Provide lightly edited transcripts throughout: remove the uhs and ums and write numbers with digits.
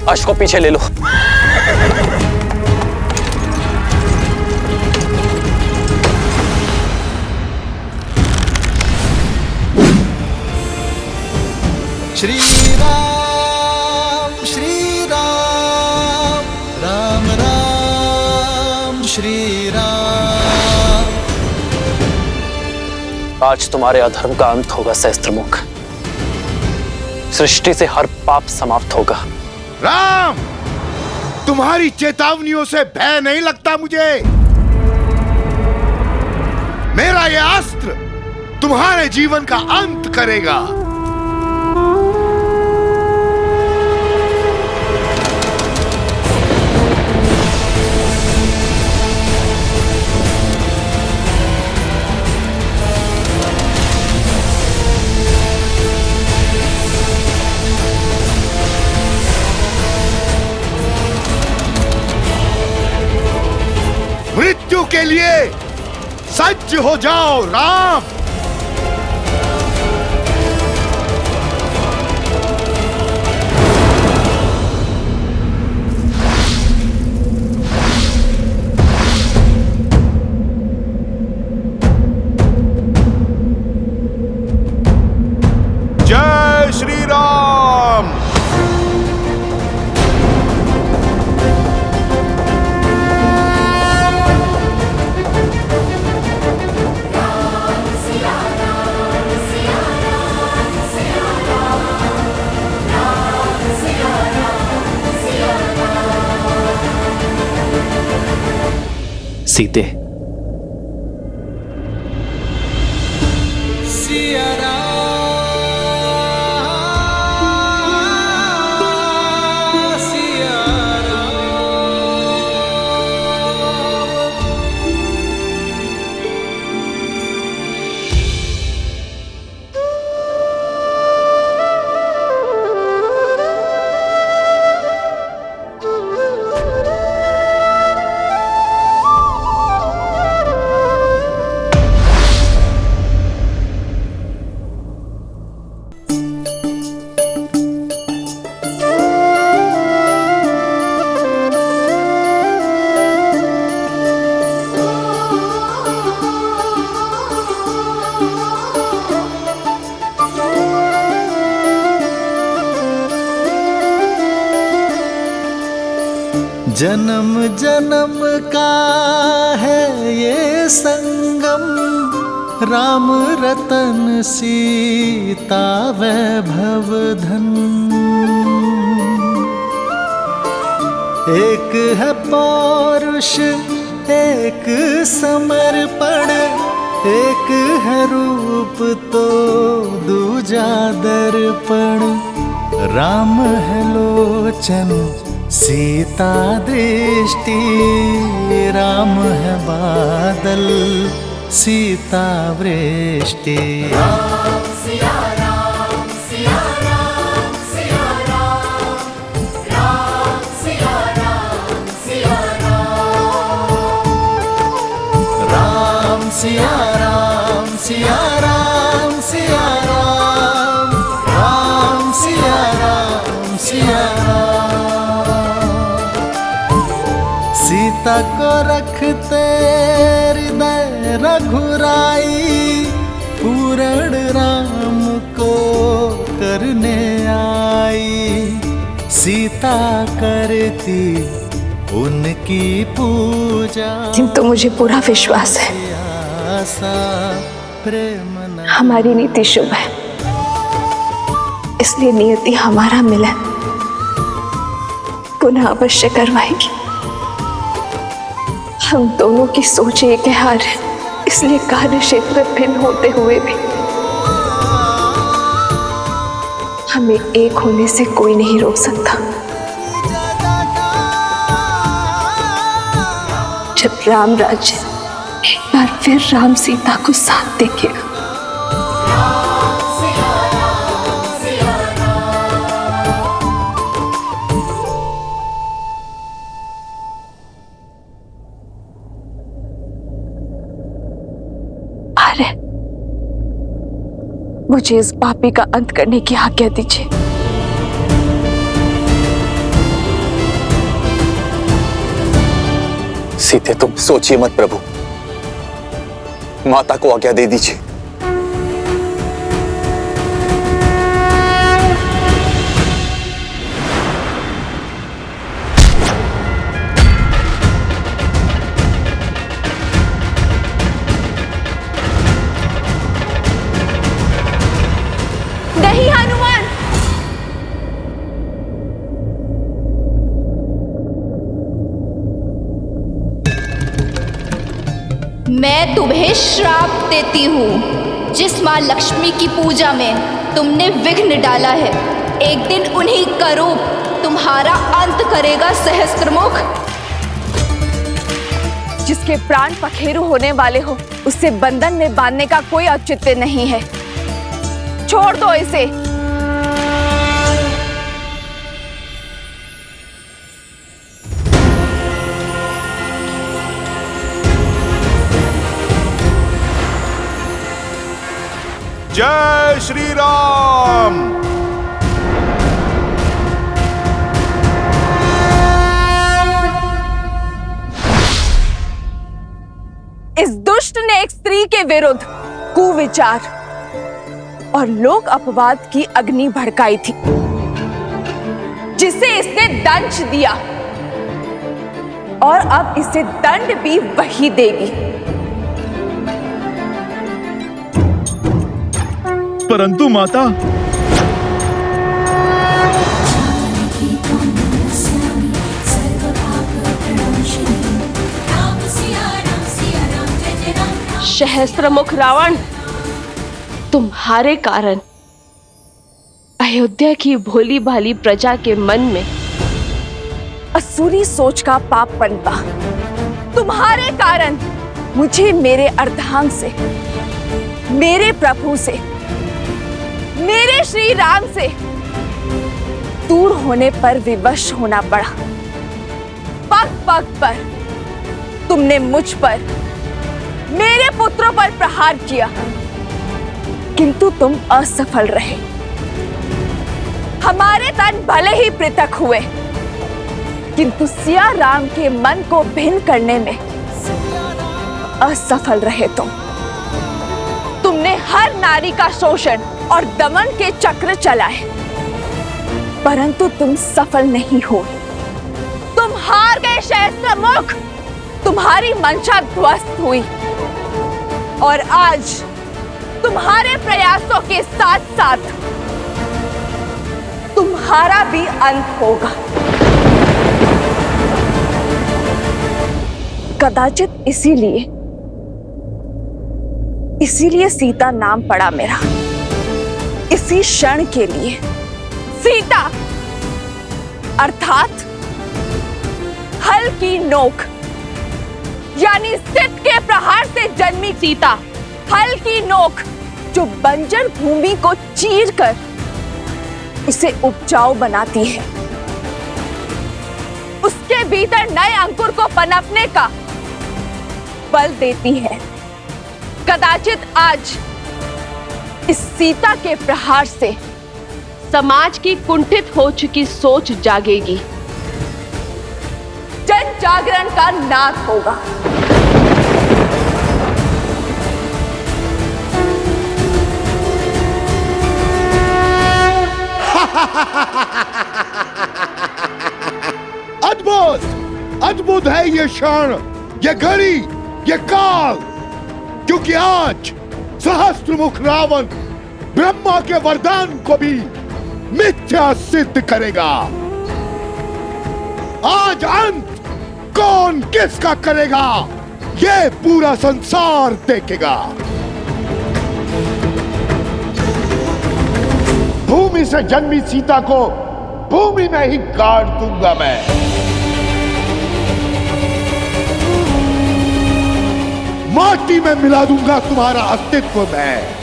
अश्व को पीछे ले लो। श्री राम राम राम श्री राम। आज तुम्हारे अधर्म का अंत होगा सहस्त्रमुख। सृष्टि से हर पाप समाप्त होगा। राम, तुम्हारी चेतावनियों से भय नहीं लगता मुझे। मेरा यह अस्त्र तुम्हारे जीवन का अंत करेगा। मृत्यु के लिए सज्ज हो जाओ राम। जय श्री राम। सीते, जन्म जन्म का है ये संगम, राम रतन सीता वैभव धन। एक है पौरुष एक समर्पण, एक है रूप तो दूजा दर्पण। राम है लोचन सीता दृष्टि, राम है बादल सीता वृष्टि। राम सिया राम सिया राम सिया राम, राम सिया राम सिया राम, राम सिया राम सिया राम सिया राम, राम सिया राम सिया राम। सीता को रखते हृदय रघुराई, पूर्ण राम को करने आई। सीता करती उनकी पूजा, किंतु मुझे पूरा विश्वास है प्रेम हमारी नीति शुभ है, इसलिए नियति हमारा मिलन पुनः अवश्य करवाएगी। हम दोनों की सोच एक हार है, इसलिए कार्य क्षेत्र भिन्न होते हुए भी हमें एक होने से कोई नहीं रोक सकता। जब राम राज्य एक बार फिर राम सीता को साथ देखेगा, मुझे इस पापी का अंत करने की आज्ञा दीजिए। सीते, तुम सोचिए मत प्रभु, माता को आज्ञा दे दीजिए। नहीं हनुमान, मैं तुम्हें श्राप देती हूँ। जिस माँ लक्ष्मी की पूजा में तुमने विघ्न डाला है, एक दिन उन्हीं का रूप तुम्हारा अंत करेगा सहस्त्रमुख। जिसके प्राण पखेरु होने वाले हो, उसे बंधन में बांधने का कोई औचित्य नहीं है। छोड़ दो इसे। जय श्री राम। इस दुष्ट ने एक स्त्री के विरुद्ध कुविचार और लोक अपवाद की अग्नि भड़काई थी, जिसे इसने दंश दिया और अब इसे दंड भी वही देगी। परंतु माता, सहस्त्रमुख रावण, तुम्हारे कारण अयोध्या की भोली भाली प्रजा के मन में असुरी सोच का पाप पनपा। तुम्हारे कारण मुझे मेरे अर्धांग से, मेरे प्रभु से, मेरे श्री राम से दूर होने पर विवश होना पड़ा। पग पग पर तुमने मुझ पर, मेरे पुत्रों पर प्रहार किया, किंतु तुम असफल रहे। हमारे तन भले ही पृथक हुए, किंतु सिया राम के मन को भिन्न करने में असफल रहे तुमने हर नारी का शोषण और दमन के चक्र चलाए, परंतु तुम सफल नहीं हो। तुम हार गए सहस्त्रमुख। तुम्हारी मंशा ध्वस्त हुई और आज तुम्हारे प्रयासों के साथ साथ तुम्हारा भी अंत होगा। कदाचित इसीलिए सीता नाम पड़ा मेरा। इसी क्षण के लिए सीता अर्थात हल की नोक, यानी सिद्ध के प्रहार से जन्मी सीता, हल की नोक जो बंजर भूमि को चीरकर उसे उपजाऊ बनाती है, उसके भीतर नए अंकुर को पनपने का बल देती है। कदाचित आज इस सीता के प्रहार से समाज की कुंठित हो चुकी सोच जागेगी, जन जागरण का नाद होगा। अद्भुत अद्भुत है ये क्षण, ये घड़ी, ये काल, क्योंकि आज सहस्त्रमुख रावण ब्रह्मा के वरदान को भी मिथ्या सिद्ध करेगा। आज अंत कौन किसका करेगा, ये पूरा संसार देखेगा। भूमि से जन्मी सीता को भूमि में ही गाड़ दूंगा मैं। माटी में मिला दूंगा तुम्हारा अस्तित्व मैं।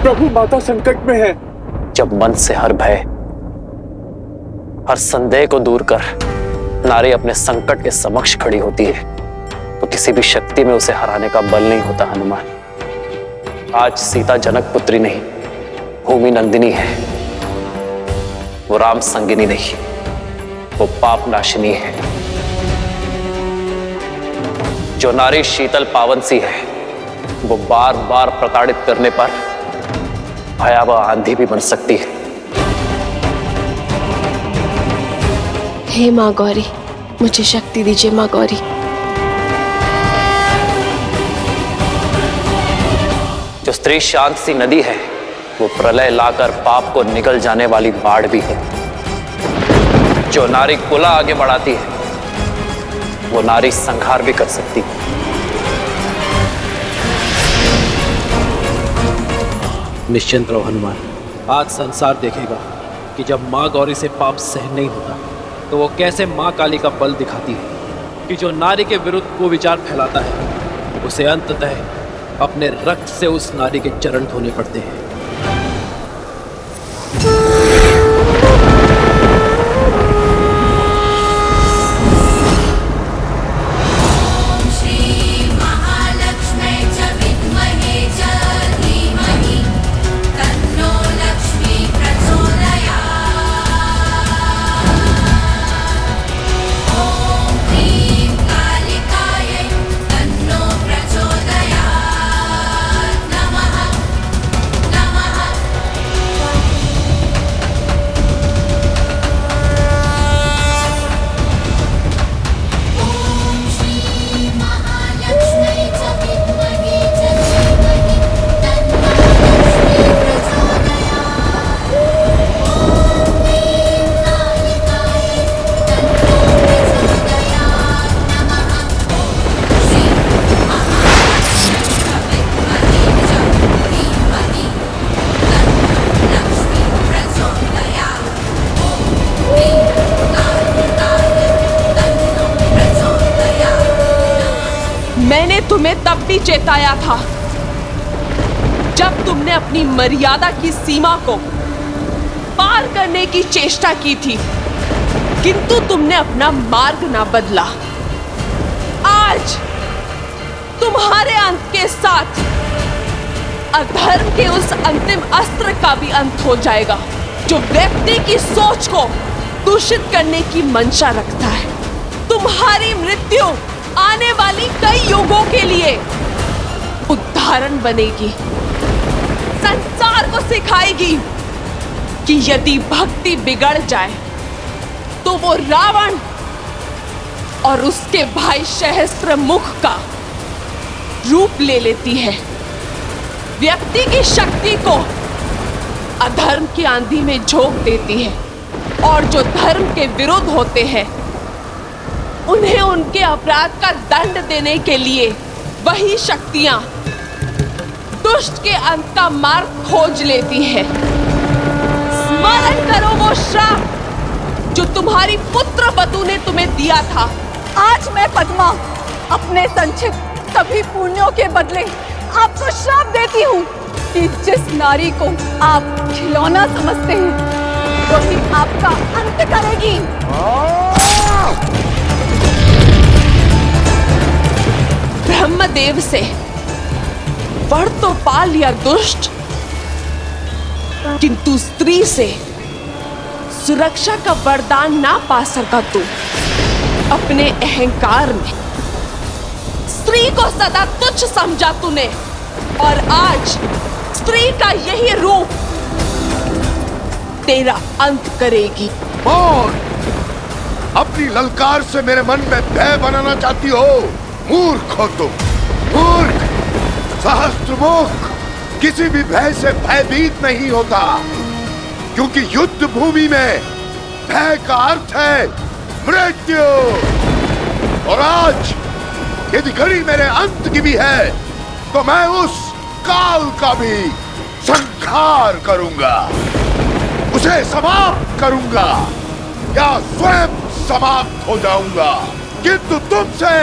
प्रभु, माता संकट में है। जब मन से हर भय, हर संदेह को दूर कर नारी अपने संकट के समक्ष खड़ी होती है, तो किसी भी शक्ति में उसे हराने का बल नहीं होता हनुमान। आज सीता जनक पुत्री नहीं, भूमि नंदिनी है। वो राम संगिनी नहीं, वो पाप नाशिनी है। जो नारी शीतल पावन सी है, वो बार बार प्रताड़ित करने पर भयावह आंधी भी बन सकती है। हे माँ गौरी, मुझे शक्ति दीजिए माँ गौरी। जो स्त्री शांत सी नदी है, वो प्रलय लाकर पाप को निगल जाने वाली बाढ़ भी है। जो नारी कुला आगे बढ़ाती है, वो नारी संहार भी कर सकती है। निश्चिंत रहो हनुमान, आज संसार देखेगा कि जब माँ गौरी से पाप सहन नहीं होता तो वो कैसे माँ काली का बल दिखाती है कि जो नारी के विरुद्ध को विचार फैलाता है उसे अंततः अपने रक्त से उस नारी के चरण धोने पड़ते हैं। श्री महालक्ष्मी च विद्महे च धीमहि तन्नो लक्ष्मी प्रचोदयात्। ॐ ह्रीं कालिकायै तन्नो प्रचोदयात्। नमः नमः। ॐ श्री महालक्ष्मी च विद्महे च धीमहि तन्नो लक्ष्मी प्रचोदयात्। ॐ ह्रीं कालिकायै तन्नो प्रचोदयात्। नमः। श्री महालक्ष्मी च विद्महे च धीमहि तन्नो लक्ष्मी प्रचोदयात्। ॐ ह्रीं कालिकायै तन्नो प्रचोदयात्। मैंने तुम्हें तब भी चेताया था जब तुमने अपनी मर्यादा की सीमा को पार करने की चेष्टा की थी, किंतु तुमने अपना मार्ग ना बदला। आज तुम्हारे अंत के साथ अधर्म के उस अंतिम अस्त्र का भी अंत हो जाएगा जो व्यक्ति की सोच को दूषित करने की मंशा रखता है। तुम्हारी मृत्यु आने वाली कई युगों के लिए उदाहरण बनेगी, संसार को सिखाएगी कि यदि भक्ति बिगड़ जाए तो वो रावण और उसके भाई सहस्त्रमुख का रूप ले लेती है। व्यक्ति की शक्ति को अधर्म की आंधी में झोंक देती है और जो धर्म के विरुद्ध होते हैं उन्हें उनके अपराध का दंड देने के लिए वही शक्तियां दुष्ट के अंत का मार्ग खोज लेती हैं। स्मरण करो वो श्राप जो तुम्हारी पुत्र वधु ने तुम्हें दिया था। आज मैं पद्मा अपने संचित सभी पुण्यों के बदले आपको श्राप देती हूँ कि जिस नारी को आप खिलौना समझते हैं वही आपका अंत करेगी। ब्रह्मदेव से वर तो पा लिया दुष्ट, किंतु स्त्री से सुरक्षा का वरदान ना पा सका तू। अपने अहंकार में स्त्री को सदा तुच्छ समझा तूने और आज स्त्री का यही रूप तेरा अंत करेगी। कौन अपनी ललकार से मेरे मन में भय बनाना चाहती हो? मूर्ख हो तुम, मूर्ख। सहस्त्रमुख किसी भी भय से भयभीत नहीं होता, क्योंकि युद्ध भूमि में भय का अर्थ है मृत्यु। और आज यदि घड़ी मेरे अंत की भी है तो मैं उस काल का भी संहार करूंगा, उसे समाप्त करूंगा या स्वयं समाप्त हो जाऊंगा, किंतु तुमसे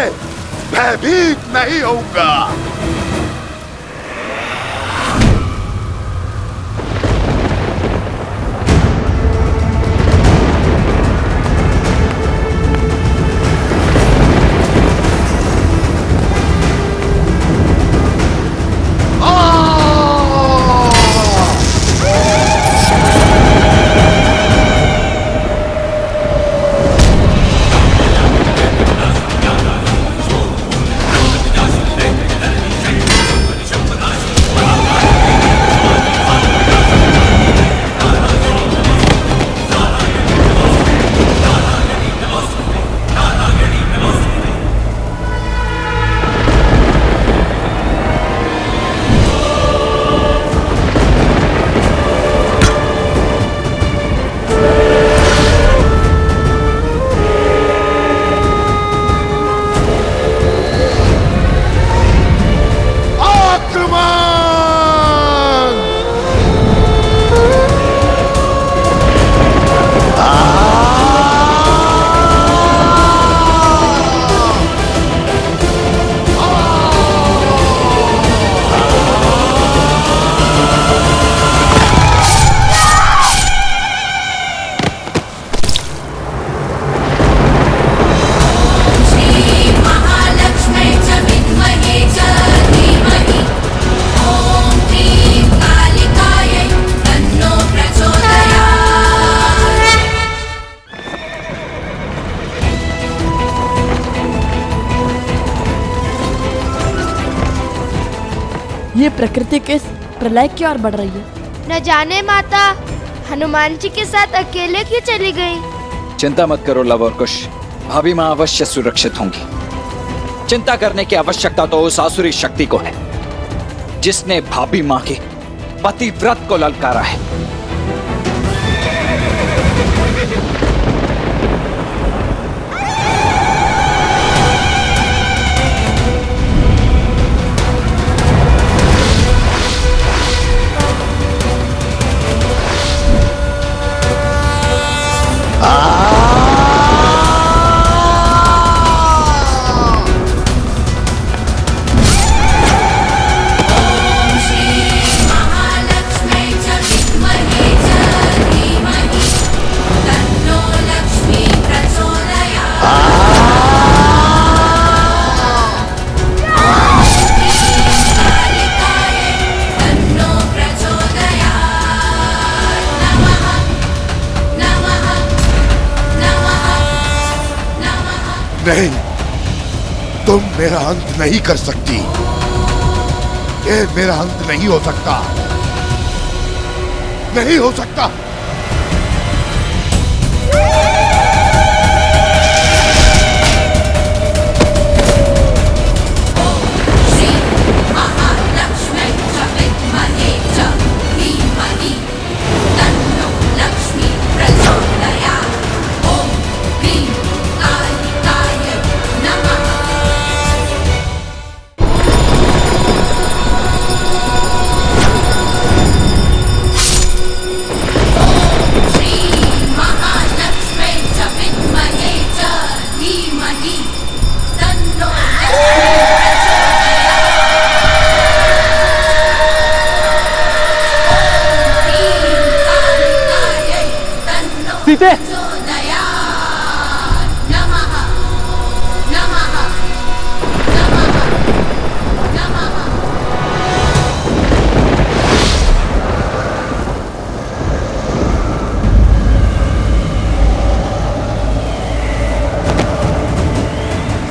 भयभीत नहीं होऊंगा। ये प्रकृति के प्रलय की ओर बढ़ रही है। न जाने माता हनुमान जी के साथ अकेले क्यों चली गई? चिंता मत करो लव और कुश, भाभी माँ अवश्य सुरक्षित होंगी। चिंता करने की आवश्यकता तो उस आसुरी शक्ति को है जिसने भाभी माँ के पतिव्रत को ललकारा है। नहीं, तुम मेरा अंत नहीं कर सकती। ये मेरा अंत नहीं हो सकता, नहीं हो सकता। सीते,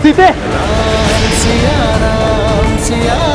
सीते, सिया राम सिया